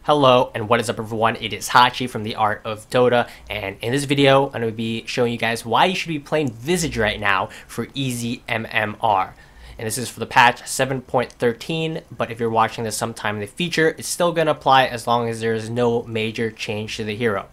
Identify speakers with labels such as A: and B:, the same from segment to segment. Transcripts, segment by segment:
A: Hello and what is up everyone, it is Hachi from the Art of Dota, and in this video I'm going to be showing you guys why you should be playing Visage right now for easy MMR. And this is for the patch 7.13, but if you're watching this sometime in the future, it's still going to apply as long as there is no major change to the hero.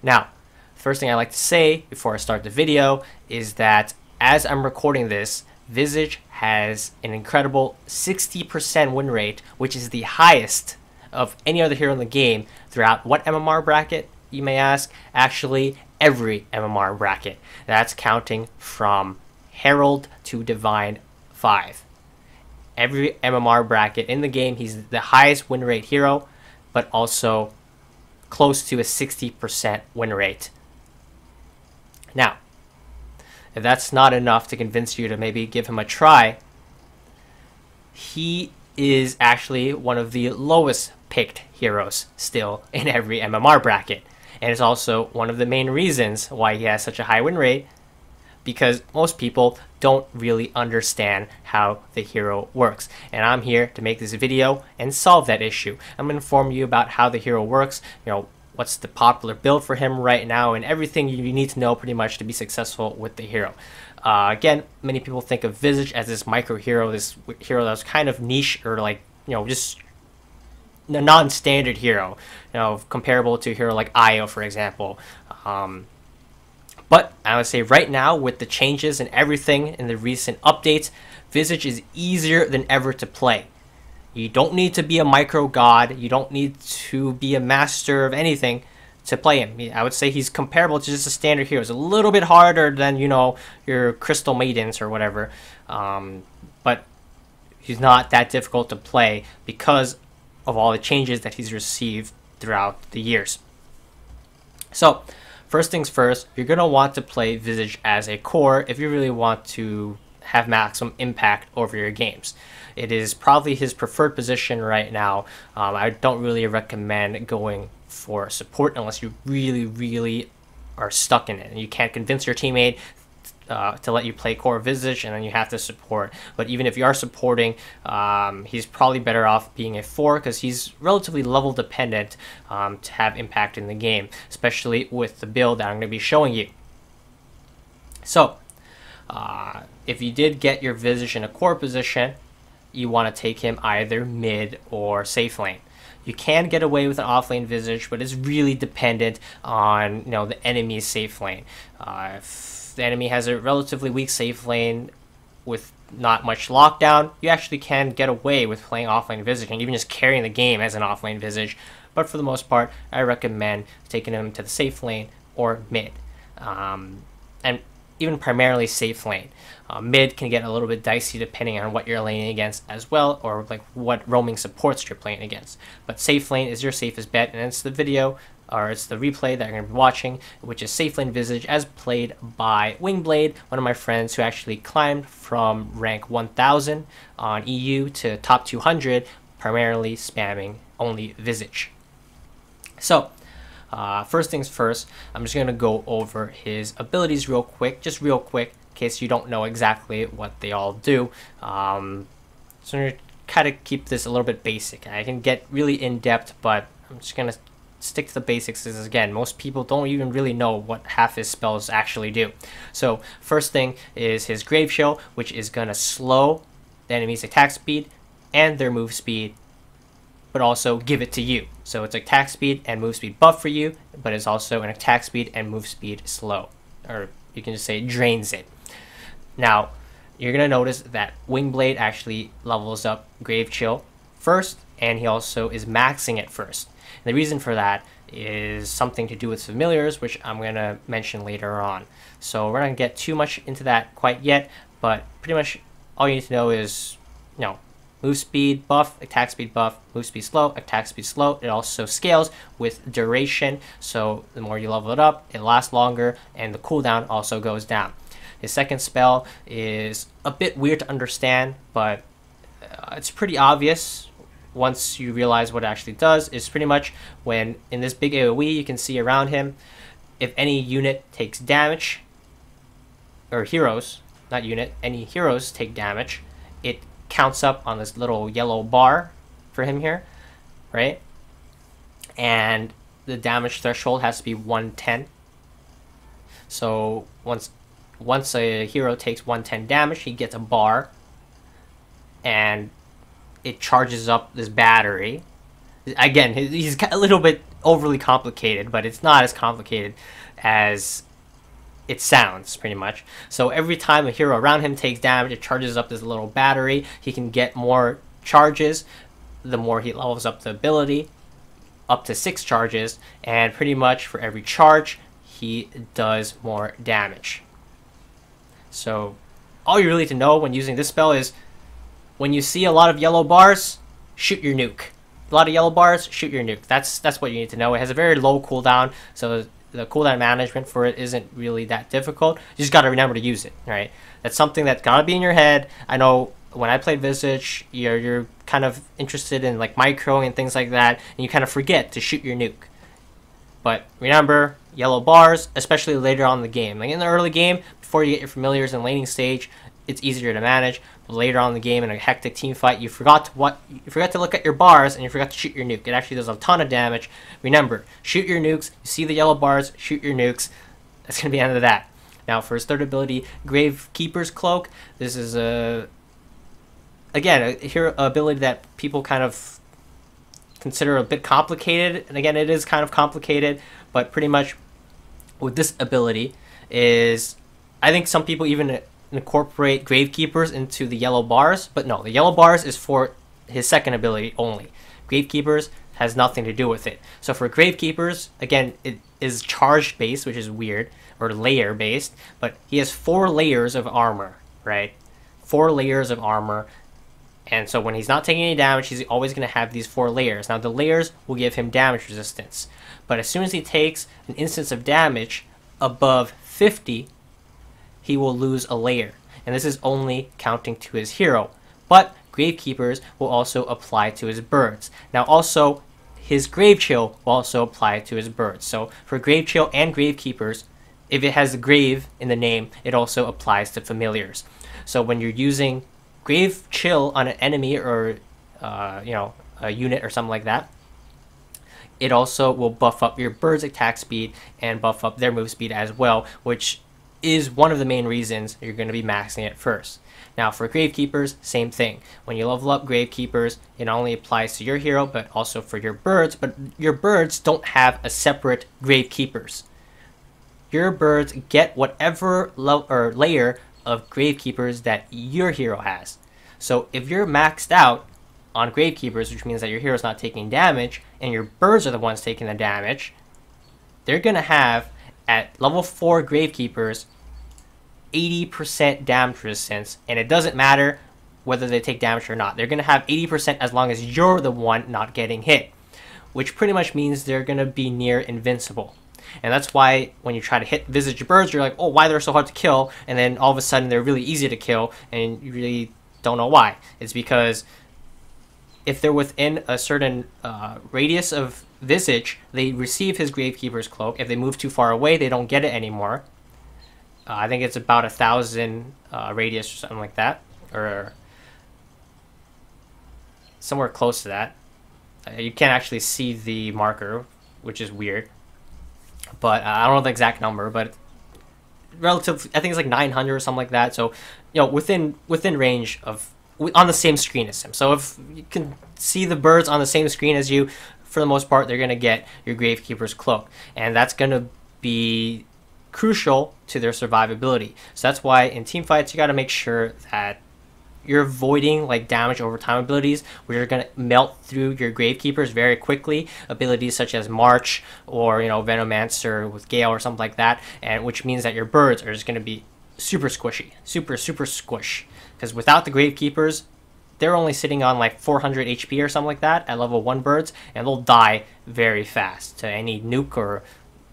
A: Now, first thing I like to say before I start the video is that as I'm recording this, Visage has an incredible 60% win rate, which is the highest of any other hero in the game throughout what MMR bracket, you may ask? Actually, every MMR bracket. That's counting from Herald to Divine 5. Every MMR bracket in the game, he's the highest win rate hero, but also close to a 60% win rate. Now, if that's not enough to convince you to maybe give him a try, he is actually one of the lowest picked heroes still in every MMR bracket, and it's also one of the main reasons why he has such a high win rate, because most people don't really understand how the hero works, and I'm here to make this video and solve that issue. I'm going to inform you about how the hero works, what's the popular build for him right now, and everything you need to know pretty much to be successful with the hero. Again, many people think of Visage as this micro hero, this hero that's kind of niche, or like, just a non-standard hero, comparable to a hero like Io, for example. But I would say right now, with the changes and everything in the recent updates, Visage is easier than ever to play. You don't need to be a micro god, you don't need to be a master of anything to play him. I would say he's comparable to just a standard hero. It's a little bit harder than, your Crystal Maidens or whatever, but he's not that difficult to play because of all the changes that he's received throughout the years. So, first things first, you're going to want to play Visage as a core if you really want to have maximum impact over your games. It is probably his preferred position right now. I don't really recommend going for support unless you really are stuck in it and you can't convince your teammate to let you play core Visage, and then you have to support. But even if you are supporting, he's probably better off being a 4 because he's relatively level dependent to have impact in the game, especially with the build that I'm going to be showing you. So, if you did get your Visage in a core position, you want to take him either mid or safe lane. You can get away with an offlane Visage, but it's really dependent on the enemy's safe lane. If the enemy has a relatively weak safe lane with not much lockdown, you actually can get away with playing offlane Visage and even just carrying the game as an offlane Visage. But for the most part, I recommend taking him to the safe lane or mid, and even primarily safe lane. Mid can get a little bit dicey depending on what you're laning against as well, or like what roaming supports you're playing against. But safe lane is your safest bet, and it's the video, or it's the replay that you're going to be watching, which is safe lane Visage as played by Wingblade, one of my friends who actually climbed from rank 1000 on EU to top 200, primarily spamming only Visage. So, first things first, I'm just going to go over his abilities real quick, in case you don't know exactly what they all do. So I'm going to kind of keep this a little bit basic. I can get really in-depth, but I'm just going to stick to the basics, because again, most people don't even really know what half his spells actually do. So first thing is his Grave Shield, which is going to slow the enemy's attack speed and their move speed, but also give it to you. So it's attack speed and move speed buff for you, but it's also an attack speed and move speed slow, or you can just say drains it. Now, you're going to notice that Wingblade actually levels up Grave Chill first, and he also is maxing it first. And the reason for that is something to do with familiars, which I'm going to mention later on. So we're not going to get too much into that quite yet, but pretty much all you need to know is, move speed buff, attack speed buff, move speed slow, attack speed slow. It also scales with duration, so the more you level it up, it lasts longer, and the cooldown also goes down. His second spell is a bit weird to understand, but it's pretty obvious once you realize what it actually does. It's pretty much when in this big AoE you can see around him, if any unit takes damage, or heroes, not unit, any heroes take damage, it counts up on this little yellow bar for him here, right? and the damage threshold has to be 110. So once a hero takes 110 damage, he gets a bar, and it charges up this battery. Again, he's a little bit overly complicated, but it's not as complicated as it sounds, pretty much. So every time a hero around him takes damage, it charges up this little battery. He can get more charges the more he levels up the ability, up to 6 charges, and pretty much for every charge, he does more damage. So all you really need to know when using this spell is when you see a lot of yellow bars, shoot your nuke. A lot of yellow bars, shoot your nuke. That's what you need to know. It has a very low cooldown, so the cooldown management for it isn't really that difficult. You just got to remember to use it, right? That's something that's got to be in your head. I know when I played Visage, you're kind of interested in like micro and things like that, and you kind of forget to shoot your nuke. But remember, yellow bars, especially later on in the game. Like in the early game, before you get your familiars and laning stage, it's easier to manage. But later on in the game, in a hectic team fight, you forgot to look at your bars and you forgot to shoot your nuke. It actually does a ton of damage. Remember, shoot your nukes. You see the yellow bars, shoot your nukes. That's gonna be the end of that. Now for his third ability, Gravekeeper's Cloak. This is again a hero ability that people kind of consider a bit complicated, and again it is kind of complicated, but pretty much with this ability is, I think some people even incorporate Gravekeepers into the yellow bars, but no, the yellow bars is for his second ability only. Gravekeepers has nothing to do with it. So for Gravekeepers, again, it is charge based, which is weird, or layer based, but he has 4 layers of armor, right? 4 layers of armor. And so when he's not taking any damage, he's always going to have these 4 layers. Now the layers will give him damage resistance. But as soon as he takes an instance of damage above 50, he will lose a layer. And this is only counting to his hero. But Gravekeepers will also apply to his birds. Now also, his Grave Chill will also apply to his birds. So for Grave Chill and Gravekeepers, if it has grave in the name, it also applies to familiars. So when you're using Grave Chill on an enemy or a unit or something like that, it also will buff up your bird's attack speed and buff up their move speed as well, which is one of the main reasons you're going to be maxing it first. Now for Gravekeepers, same thing. When you level up Gravekeepers, it not only applies to your hero but also for your birds, but your birds don't have a separate Gravekeepers. Your birds get whatever layer of Gravekeepers that your hero has. So if you're maxed out on Gravekeepers, which means that your hero's not taking damage and your birds are the ones taking the damage, they're going to have, at level 4 Gravekeepers, 80% damage resistance, and it doesn't matter whether they take damage or not. They're going to have 80% as long as you're the one not getting hit, which pretty much means they're going to be near invincible. And that's why when you try to hit Visage birds, you're like, oh, why they're so hard to kill, and then all of a sudden they're really easy to kill, and you really don't know why. It's because if they're within a certain radius of Visage, they receive his Gravekeeper's Cloak. If they move too far away, they don't get it anymore. I think it's about 1,000 radius or something like that, or somewhere close to that. You can't actually see the marker, which is weird. But I don't know the exact number, but relatively, I think it's like 900 or something like that. So, within range of, on the same screen as him. So if you can see the birds on the same screen as you, for the most part, they're going to get your Gravekeeper's Cloak. And that's going to be crucial to their survivability. So that's why in team fights, you got to make sure that you're avoiding like damage over time abilities, which are going to melt through your Gravekeepers very quickly. Abilities such as March or Venomancer with Gale or something like that, and which means that your birds are just going to be super squishy, super squish. Because without the Gravekeepers, they're only sitting on like 400 HP or something like that at level 1 birds, and they'll die very fast to any nuke or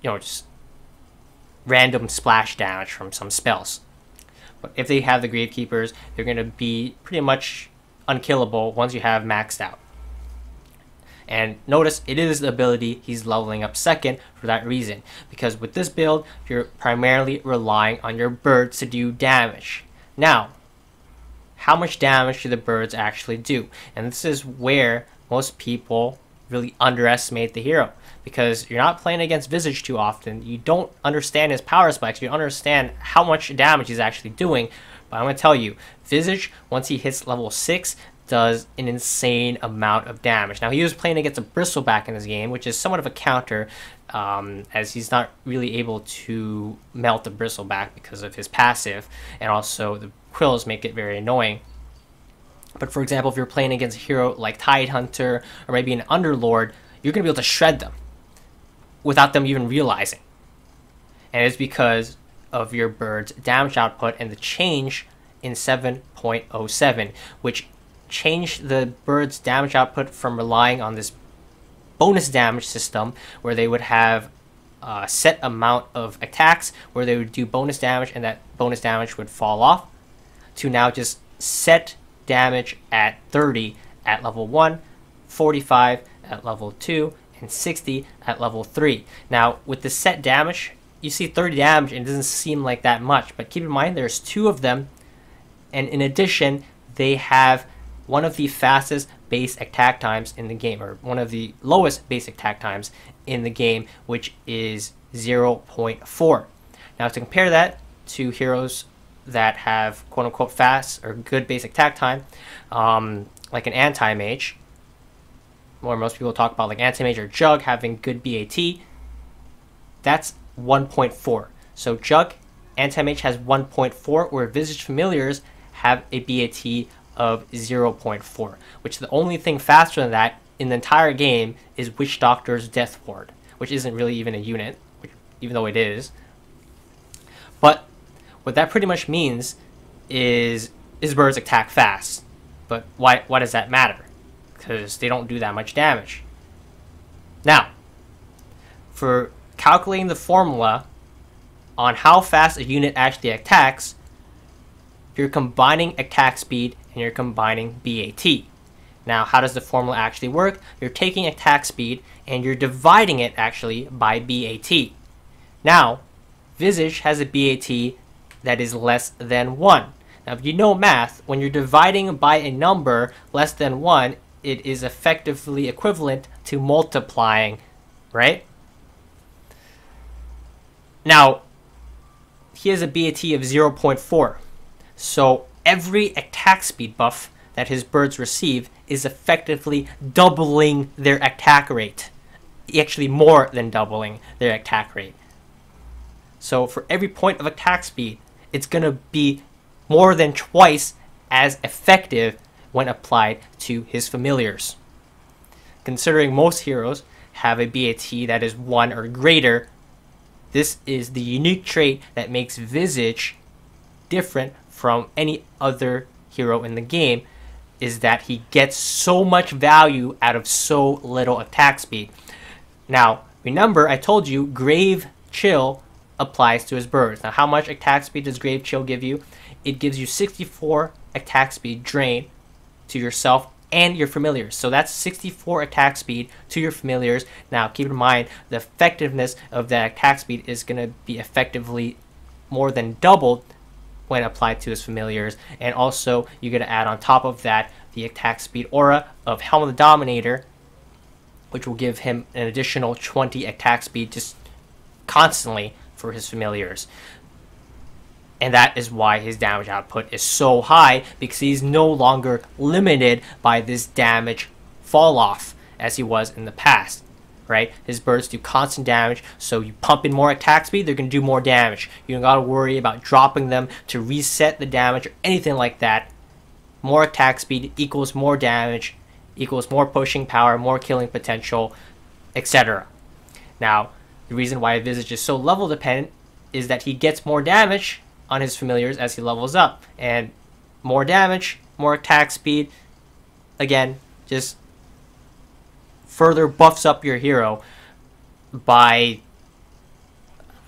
A: just random splash damage from some spells. But if they have the Gravekeepers, they're going to be pretty much unkillable once you have maxed out. And notice it is the ability he's leveling up second for that reason. Because with this build, you're primarily relying on your birds to do damage. Now, how much damage do the birds actually do? And this is where most people really underestimate the hero, because you're not playing against Visage too often. You don't understand his power spikes. You don't understand how much damage he's actually doing. But I'm going to tell you, Visage, once he hits level 6, does an insane amount of damage. Now, he was playing against a Bristleback in this game, which is somewhat of a counter, as he's not really able to melt the Bristleback because of his passive, and also the quills make it very annoying. But for example, if you're playing against a hero like Tidehunter or maybe an Underlord, you're going to be able to shred them without them even realizing. And it's because of your bird's damage output and the change in 7.07, which changed the bird's damage output from relying on this bonus damage system where they would have a set amount of attacks where they would do bonus damage and that bonus damage would fall off, to now just set damage at 30 at level 1, 45 at level 2, and 60 at level 3. Now, with the set damage, you see 30 damage and it doesn't seem like that much, but keep in mind there's 2 of them, and in addition, they have one of the fastest base attack times in the game, or one of the lowest base attack times in the game, which is 0.4. Now, to compare that to heroes that have quote-unquote fast or good basic attack time, like an anti-mage, where most people talk about like anti-mage or Jug having good BAT, that's 1.4. So Jug, anti-mage has 1.4, where Visage Familiars have a BAT of 0.4, which the only thing faster than that in the entire game is Witch Doctor's Death Ward, which isn't really even a unit, even though it is. But what that pretty much means is birds attack fast. But why does that matter? Because they don't do that much damage. Now, for calculating the formula on how fast a unit actually attacks, you're combining attack speed and you're combining BAT. Now, how does the formula actually work? You're taking attack speed and you're dividing it actually by BAT. Now, Visage has a BAT that is less than 1. Now, if you know math, when you're dividing by a number less than 1, it is effectively equivalent to multiplying, right? Now, he has a BAT of 0.4. So every attack speed buff that his birds receive is effectively doubling their attack rate. Actually, more than doubling their attack rate. So for every point of attack speed, it's going to be more than twice as effective when applied to his familiars. Considering most heroes have a BAT that is 1 or greater, this is the unique trait that makes Visage different from any other hero in the game, is that he gets so much value out of so little attack speed. Now, remember I told you Grave Chill applies to his birds. Now, how much attack speed does Grave Chill give you? It gives you 64 attack speed drain to yourself and your familiars. So that's 64 attack speed to your familiars. Now, keep in mind, the effectiveness of that attack speed is going to be effectively more than doubled when applied to his familiars. And also, you're going to add on top of that the attack speed aura of Helm of the Dominator, which will give him an additional 20 attack speed just constantly for his familiars. And that is why his damage output is so high, because he's no longer limited by this damage fall off as he was in the past, right? His birds do constant damage, so you pump in more attack speed, they're going to do more damage. You don't got to worry about dropping them to reset the damage or anything like that. More attack speed equals more damage, equals more pushing power, more killing potential, etc. Now, the reason why Visage is so level dependent is that he gets more damage on his familiars as he levels up, and more damage, more attack speed, again, just further buffs up your hero by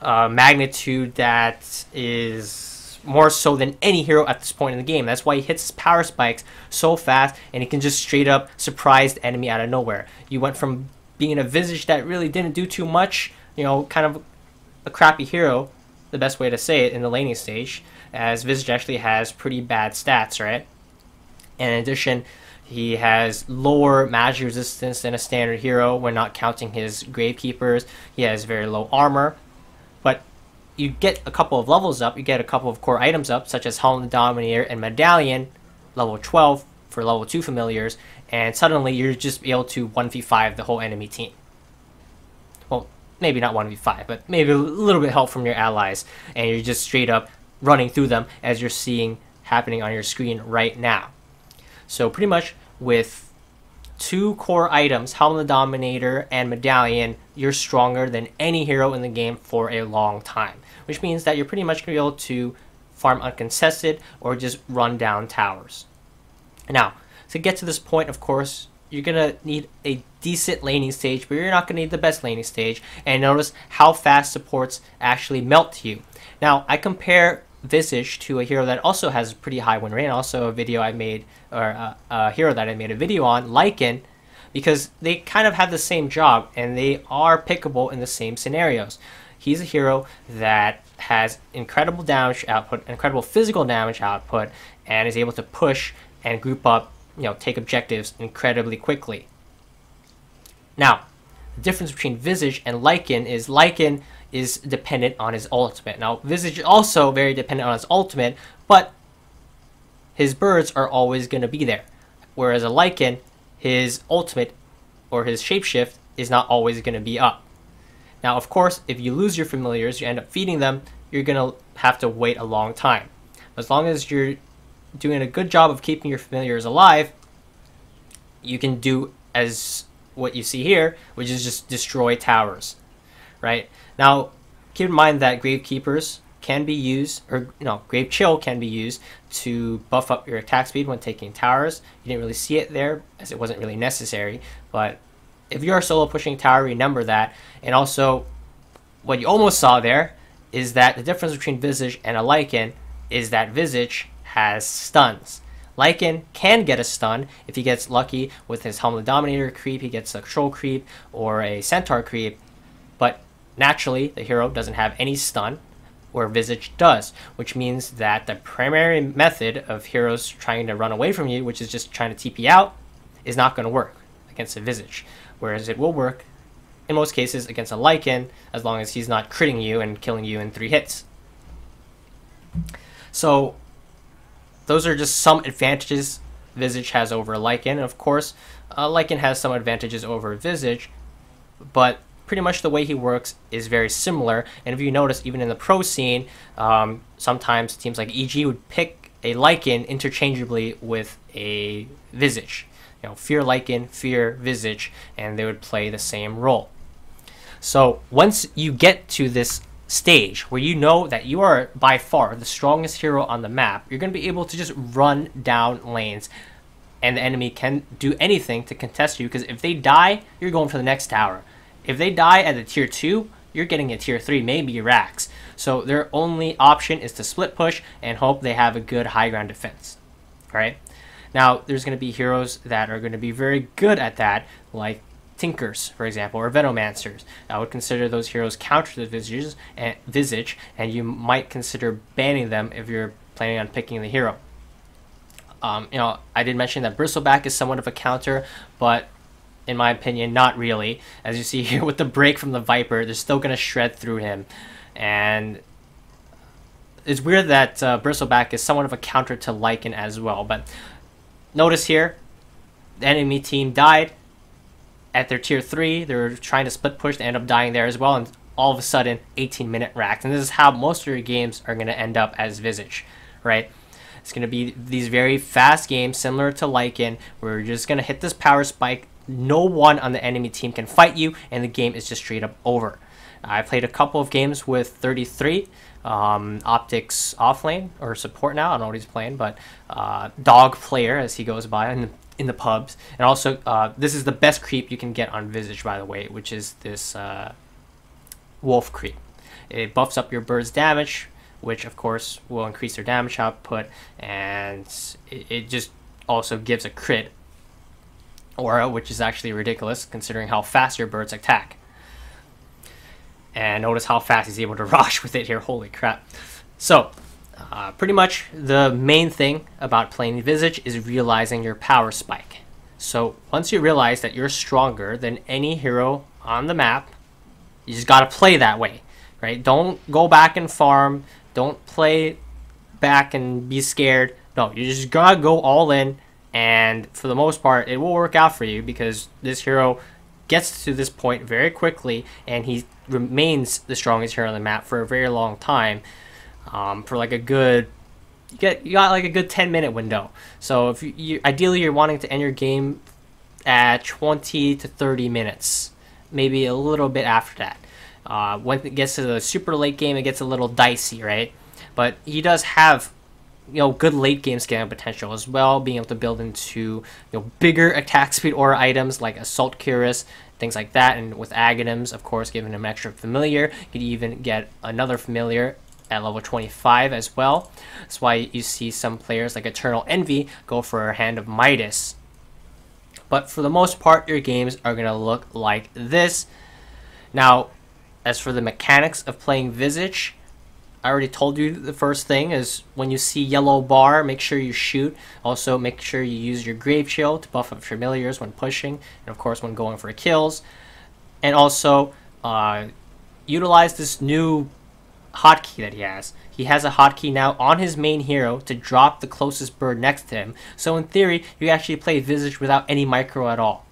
A: magnitude that is more so than any hero at this point in the game. That's why he hits his power spikes so fast, and he can just straight up surprise the enemy out of nowhere. You went from being a Visage that really didn't do too much, you know, kind of a crappy hero, the best way to say it, in the laning stage, as Visage actually has pretty bad stats, right? And in addition, He has lower magic resistance than a standard hero when not counting his Gravekeepers. He has very low armor. But you get a couple of levels up, you get a couple of core items up, such as Helm of the Dominator and Medallion, level 12 for level 2 familiars, and suddenly you're just able to 1v5 the whole enemy team. Well, maybe not 1v5, but maybe a little bit help from your allies, and you're just straight up running through them as you're seeing happening on your screen right now. So pretty much with 2 core items, Helm of the Dominator and Medallion, you're stronger than any hero in the game for a long time, which means that you're pretty much going to be able to farm uncontested or just run down towers. Now, to get to this point, of course, you're going to need a decent laning stage, but you're not going to need the best laning stage. And notice how fast supports actually melt to you. Now, I compare Visage to a hero that also has a pretty high win rate, and also a video I made, or a hero that I made a video on, Lycan, because they kind of have the same job, and they are pickable in the same scenarios. He's a hero that has incredible damage output, incredible physical damage output, and is able to push and group up, take objectives incredibly quickly. Now, the difference between Visage and Lycan is dependent on his ultimate. Now, Visage is also very dependent on his ultimate, but his birds are always going to be there. Whereas a Lycan, his ultimate or his shapeshift is not always going to be up. Now, of course, if you lose your familiars, you end up feeding them, you're going to have to wait a long time. But as long as you're doing a good job of keeping your familiars alive, you can do as what you see here, which is just destroy towers, right? Now, keep in mind that Gravekeepers can be used, or Grave Chill can be used to buff up your attack speed when taking towers. You didn't really see it there, as it wasn't really necessary, but if you are solo pushing tower, remember that. And also, what you almost saw there is that the difference between Visage and a Lycan is that Visage has stuns. Lycan can get a stun if he gets lucky with his Helm of the Dominator creep, he gets a Troll creep or a Centaur creep, but naturally the hero doesn't have any stun, where Visage does, which means that the primary method of heroes trying to run away from you, which is just trying to TP out, is not going to work against a Visage, whereas it will work in most cases against a Lycan, as long as he's not critting you and killing you in 3 hits. So those are just some advantages Visage has over Lycan. And of course, Lycan has some advantages over Visage, but pretty much the way he works is very similar. And if you notice, even in the pro scene, sometimes teams like EG would pick a Lycan interchangeably with a Visage. Fear Lycan, fear Visage, and they would play the same role. So once you get to this stage where you know that you are by far the strongest hero on the map, you're going to be able to just run down lanes, and the enemy can do anything to contest you, because if they die, you're going for the next tower. If they die at a tier 2, you're getting a tier 3, maybe racks. So their only option is to split push and hope they have a good high ground defense. Alright? Now, there's going to be heroes that are going to be very good at that, like Tinkers, for example, or Venomancers. I would consider those heroes counter to the Visage, and you might consider banning them if you're planning on picking the hero. I did mention that Bristleback is somewhat of a counter, but in my opinion, not really. As you see here with the break from the Viper, they're still going to shred through him. And it's weird that Bristleback is somewhat of a counter to Lycan as well. But notice here, the enemy team died at their tier 3. They were trying to split push, they end up dying there as well, and all of a sudden 18-minute racks. And this is how most of your games are going to end up as Visage, right? It's going to be these very fast games similar to Lycan, where you're just going to hit this power spike, no one on the enemy team can fight you, and the game is just straight up over. I played a couple of games with 33, Optics offlane, or support now, I don't know what he's playing, but Dog Player, as he goes by in the pubs. And also, this is the best creep you can get on Visage, by the way, which is this Wolf creep. It buffs up your bird's damage, which of course will increase their damage output, and it just also gives a crit aura, which is actually ridiculous considering how fast your birds attack. And notice how fast he's able to rush with it here, holy crap. So pretty much the main thing about playing Visage is realizing your power spike. So once you realize that you're stronger than any hero on the map, you just gotta play that way, right? Don't go back and farm. Don't play back and be scared. No, you just gotta go all in, and for the most part, it will work out for you because this hero gets to this point very quickly, and he remains the strongest hero on the map for a very long time. For like a good, you got like a good 10-minute window. So if you ideally you're wanting to end your game at 20 to 30 minutes, maybe a little bit after that. When it gets to the super late game, it gets a little dicey, right? But he does have, good late game scaling potential as well, being able to build into, bigger attack speed aura items like Assault Cuirass, things like that. And with Aghanims, of course, giving him extra familiar, you could even get another familiar at level 25 as well. That's why you see some players like Eternal Envy go for a Hand of Midas. But for the most part, your games are going to look like this. Now, as for the mechanics of playing Visage, I already told you the first thing is when you see yellow bar, make sure you shoot. Also, make sure you use your Grave Shield to buff up familiars when pushing, and of course when going for kills. And also, utilize this new hotkey that he has. He has a hotkey now on his main hero to drop the closest bird next to him. So in theory, you actually play Visage without any micro at all.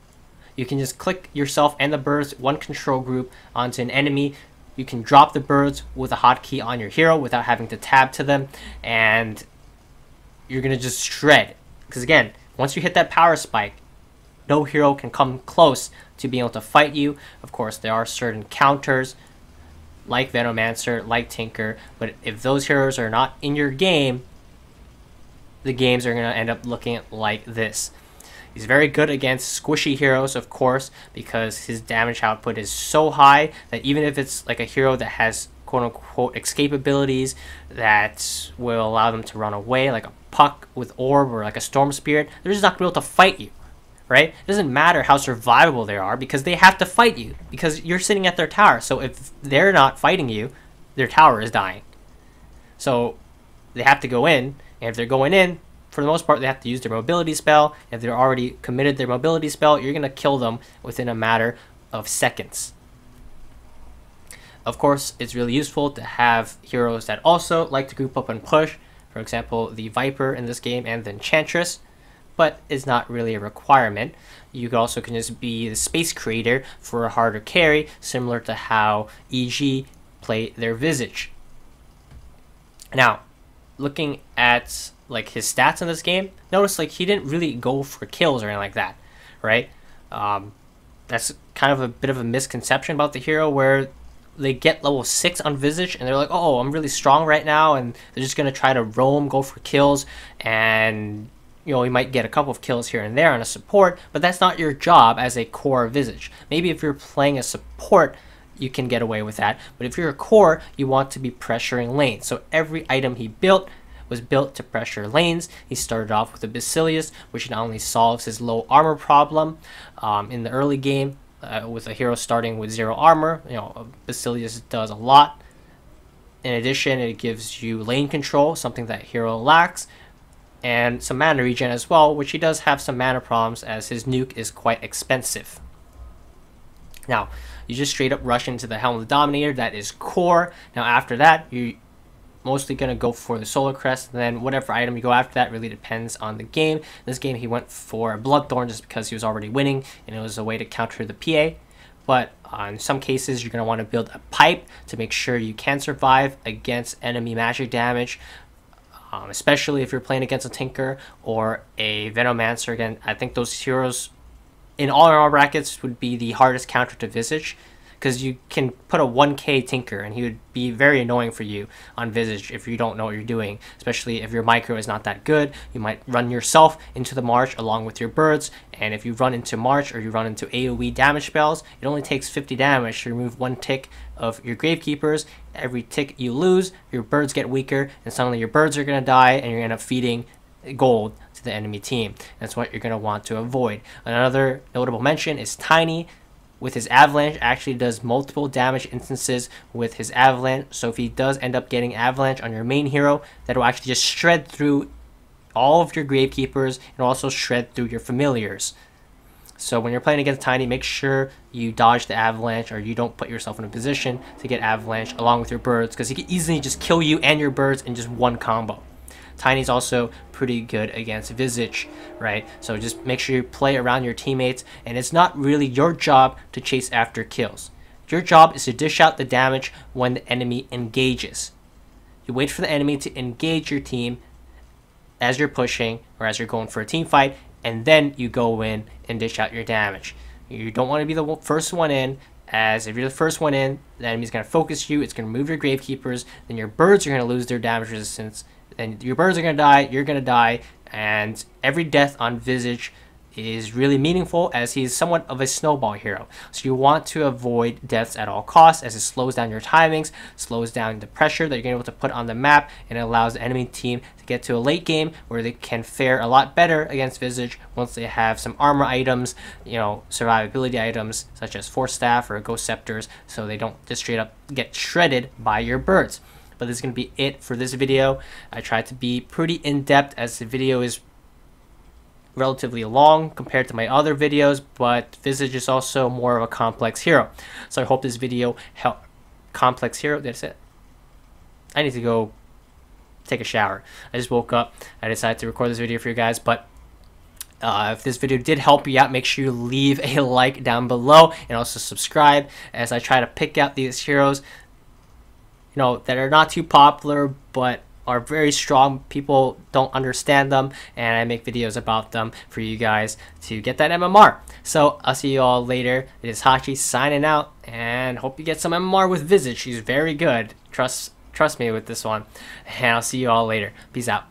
A: You can just click yourself and the birds, one control group, onto an enemy. You can drop the birds with a hotkey on your hero without having to tab to them, and you're going to just shred. Because again, once you hit that power spike, no hero can come close to being able to fight you. Of course, there are certain counters, like Venomancer, like Tinker, but if those heroes are not in your game, the games are going to end up looking like this. He's very good against squishy heroes, of course, because his damage output is so high that even if it's like a hero that has quote-unquote escape abilities that will allow them to run away, like a Puck with Orb or like a Storm Spirit, they're just not going to be able to fight you, right? It doesn't matter how survivable they are because they have to fight you because you're sitting at their tower. So if they're not fighting you, their tower is dying. So they have to go in, and if they're going in, for the most part, they have to use their mobility spell. If they're already committed their mobility spell, you're going to kill them within a matter of seconds. Of course, it's really useful to have heroes that also like to group up and push. For example, the Viper in this game and the Enchantress. But it's not really a requirement. You also can just be the space creator for a harder carry, similar to how EG play their Visage. Now, looking at like his stats in this game, notice like he didn't really go for kills or anything like that, right? That's kind of a bit of a misconception about the hero where they get level 6 on Visage and they're like, oh, I'm really strong right now, and they're just gonna try to roam, go for kills, and you might get a couple of kills here and there on a support, but that's not your job as a core Visage. Maybe if you're playing a support, you can get away with that, but if you're a core, you want to be pressuring lanes. So every item he built was built to pressure lanes. He started off with a Basilius, which not only solves his low armor problem in the early game, with a hero starting with 0 armor, Basilius does a lot. In addition, it gives you lane control, something that hero lacks, and some mana regen as well, which he does have some mana problems as his nuke is quite expensive. Now, you just straight up rush into the Helm of the Dominator, that is core. Now after that, you're mostly going to go for the Solar Crest, and then whatever item you go after that really depends on the game. In this game, he went for Bloodthorn just because he was already winning, and it was a way to counter the PA. But in some cases, you're going to want to build a pipe to make sure you can survive against enemy magic damage, especially if you're playing against a Tinker or a Venomancer. Again, I think those heroes in all our brackets would be the hardest counter to Visage, because you can put a 1k Tinker and he would be very annoying for you on Visage if you don't know what you're doing, especially if your micro is not that good. You might run yourself into the March along with your birds, and if you run into March or you run into AoE damage spells, it only takes 50 damage to remove 1 tick of your Gravekeepers. Every tick you lose, your birds get weaker, and suddenly your birds are going to die, and you're going to end up feeding gold to the enemy team. That's what you're going to want to avoid. Another notable mention is Tiny. With his Avalanche, actually does multiple damage instances with his Avalanche. So if he does end up getting Avalanche on your main hero, that will actually just shred through all of your Gravekeepers and also shred through your Familiars. So when you're playing against Tiny, make sure you dodge the avalanche, or you don't put yourself in a position to get avalanche along with your birds, because he can easily just kill you and your birds in just one combo. Tiny's also pretty good against Visage, right? So just make sure you play around your teammates, and it's not really your job to chase after kills. Your job is to dish out the damage when the enemy engages. You wait for the enemy to engage your team as you're pushing or as you're going for a team fight, and then you go in and dish out your damage. You don't want to be the first one in, as if you're the first one in, the enemy's going to focus you, it's going to remove your Gravekeepers, then your birds are going to lose their damage resistance, then your birds are going to die, you're going to die, and every death on Visage is really meaningful, as he's somewhat of a snowball hero. So you want to avoid deaths at all costs, as it slows down your timings, slows down the pressure that you're able to put on the map, and it allows the enemy team to get to a late game where they can fare a lot better against Visage once they have some armor items, you know, survivability items such as Force Staff or Ghost Scepters, so they don't just straight up get shredded by your birds. But this is going to be it for this video. I tried to be pretty in-depth, as the video is relatively long compared to my other videos, but Visage is also more of a complex hero. So I hope this video helped. Complex hero, that's it. I need to go take a shower. I just woke up. I decided to record this video for you guys, but if this video did help you out, make sure you leave a like down below, and also subscribe, as I try to pick out these heroes, you know, that are not too popular but are very strong. People don't understand them, and I make videos about them for you guys to get that MMR. So I'll see you all later. It is Hachi signing out, and hope you get some MMR with Visage. She's very good. Trust me with this one, and I'll see you all later. Peace out.